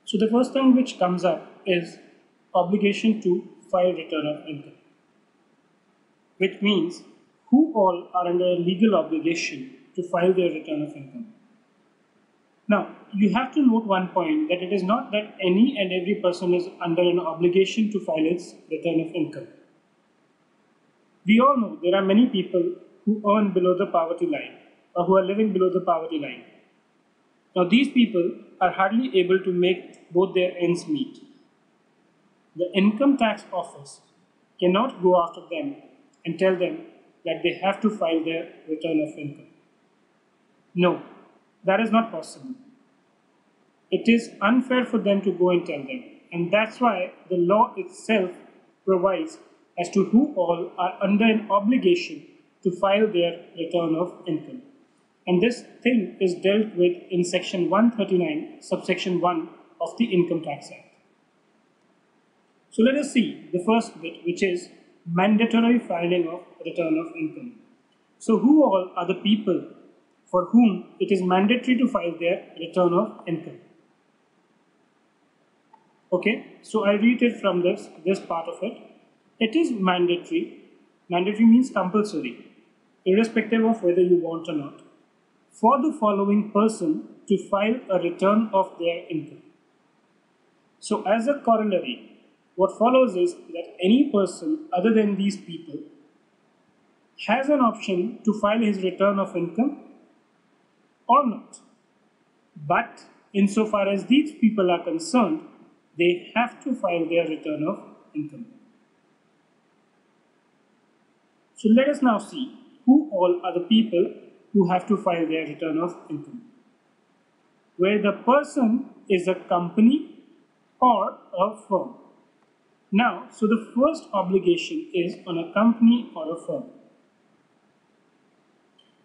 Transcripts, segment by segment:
So the first thing which comes up is obligation to file return of income, which means who all are under a legal obligation to file their return of income. Now, you have to note one point, that it is not that any and every person is under an obligation to file its return of income. We all know there are many people who earn below the poverty line or who are living below the poverty line. Now, these people are hardly able to make both their ends meet. The income tax office cannot go after them and tell them that they have to file their return of income. No, that is not possible. It is unfair for them to go and tell them, and that's why the law itself provides as to who all are under an obligation to file their return of income. And this thing is dealt with in section 139, subsection 1 of the Income Tax Act. So let us see the first bit, which is mandatory filing of return of income. So who all are the people for whom it is mandatory to file their return of income? Okay, so I read it from this part of it. It is mandatory. Mandatory means compulsory, irrespective of whether you want or not, for the following person to file a return of their income. So as a corollary, what follows is that any person other than these people has an option to file his return of income or not. But insofar as these people are concerned, they have to file their return of income. So let us now see who all are the people who have to file their return of income, where the person is a company or a firm. Now, so the first obligation is on a company or a firm.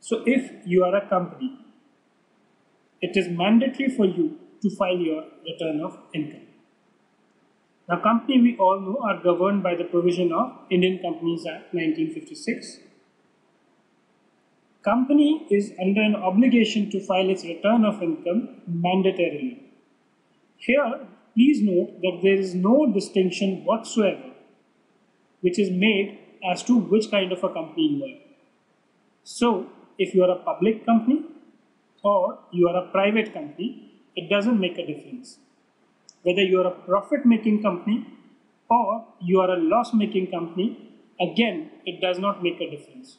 So if you are a company, it is mandatory for you to file your return of income. Now, company we all know are governed by the provision of Indian Companies Act 1956. Company is under an obligation to file its return of income mandatorily. Here, please note that there is no distinction whatsoever which is made as to which kind of a company you are. So, if you are a public company or you are a private company, it doesn't make a difference. Whether you are a profit-making company or you are a loss-making company, again, it does not make a difference.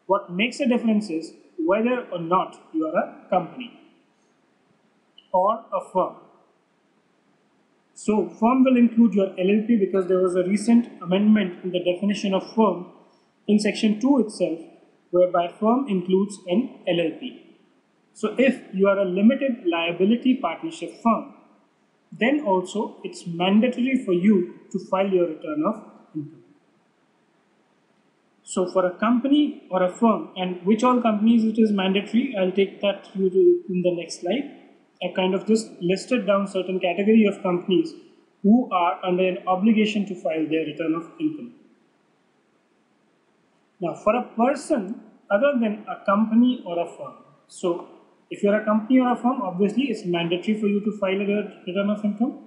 What makes a difference is whether or not you are a company or a firm. So, firm will include your LLP because there was a recent amendment in the definition of firm in section 2 itself, whereby firm includes an LLP. So, if you are a limited liability partnership firm, then also it's mandatory for you to file your return of income. So for a company or a firm, and which all companies it is mandatory, I'll take that to you in the next slide. I kind of just listed down certain category of companies who are under an obligation to file their return of income. Now for a person other than a company or a firm, so if you are a company or a firm, obviously it's mandatory for you to file a return of income.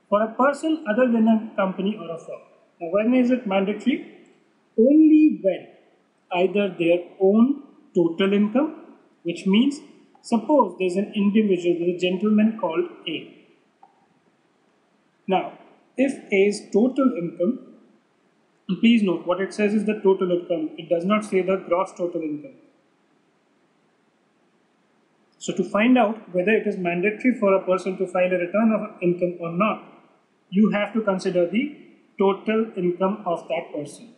For a person other than a company or a firm, now when is it mandatory? Only when either their own total income, which means suppose there's an individual, there's a gentleman called A. Now, if A's total income, please note what it says is the total income, it does not say the gross total income. So to find out whether it is mandatory for a person to file a return of income or not, you have to consider the total income of that person.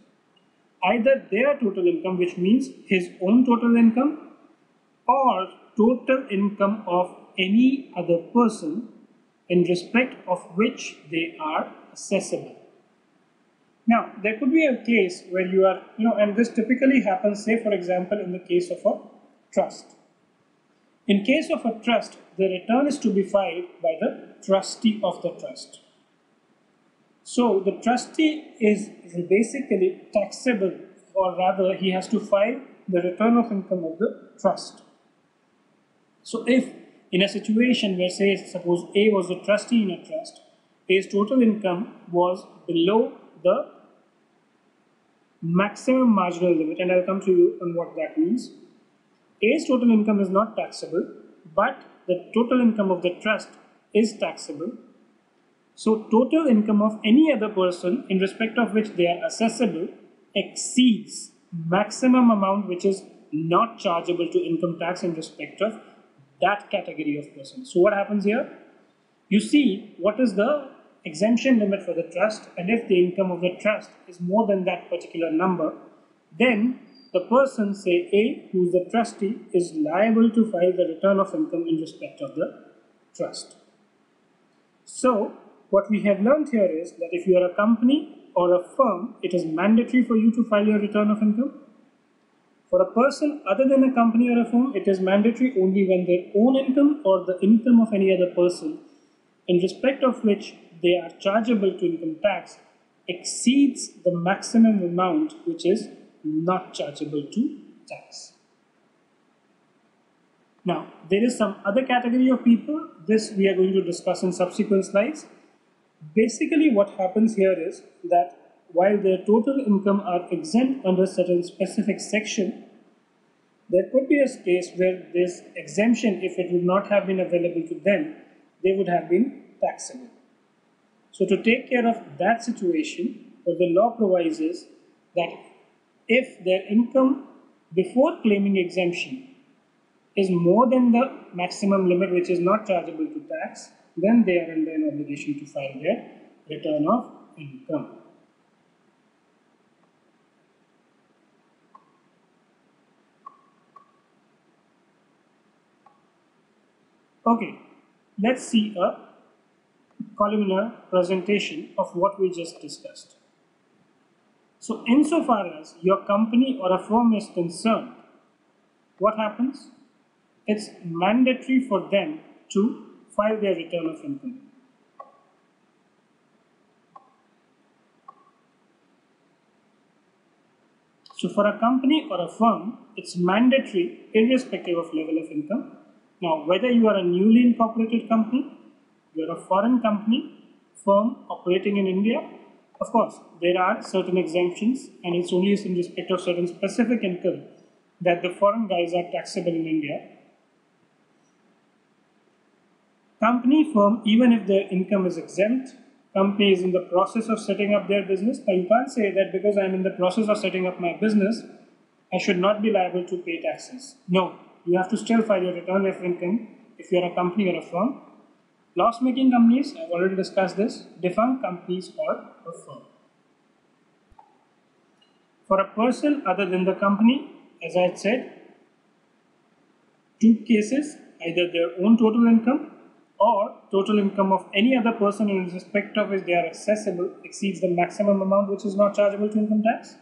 Either their total income, which means his own total income, or total income of any other person in respect of which they are assessable. Now, there could be a case where you are, and this typically happens, say for example, in the case of a trust. In case of a trust, the return is to be filed by the trustee of the trust. So the trustee is basically taxable, or rather he has to file the return of income of the trust. So if in a situation where, say, suppose A was a trustee in a trust, A's total income was below the maximum marginal limit, and I'll come to you on what that means. A's total income is not taxable, but the total income of the trust is taxable. So total income of any other person in respect of which they are assessable exceeds maximum amount which is not chargeable to income tax in respect of that category of person. So what happens here? You see what is the exemption limit for the trust, and if the income of the trust is more than that particular number, then the person, say A, who is the trustee, is liable to file the return of income in respect of the trust. So what we have learned here is that if you are a company or a firm, it is mandatory for you to file your return of income. For a person other than a company or a firm, it is mandatory only when their own income or the income of any other person in respect of which they are chargeable to income tax exceeds the maximum amount which is not chargeable to tax. Now, there is some other category of people. This we are going to discuss in subsequent slides. Basically, what happens here is that while their total income are exempt under certain specific section, there could be a case where this exemption, if it would not have been available to them, they would have been taxable. So to take care of that situation, what the law provides is that if their income before claiming exemption is more than the maximum limit which is not chargeable to tax, then they are under an obligation to file their return of income. Okay, let's see a columnar presentation of what we just discussed. So insofar as your company or a firm is concerned, what happens? It's mandatory for them to file their return of income. So for a company or a firm, it's mandatory irrespective of level of income. Now, whether you are a newly incorporated company, you're a foreign company, firm operating in India, of course, there are certain exemptions, and it's only in respect of certain specific income that the foreign guys are taxable in India. Company, firm, even if their income is exempt, company is in the process of setting up their business. Now, you can't say that because I'm in the process of setting up my business, I should not be liable to pay taxes. No, you have to still file your return of income if you're a company or a firm. Loss-making companies, I've already discussed this, defunct companies or a firm. For a person other than the company, as I had said, two cases, either their own total income or total income of any other person in respect of which they are assessable exceeds the maximum amount which is not chargeable to income tax.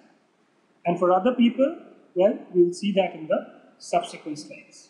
And for other people, well, we'll see that in the subsequent slides.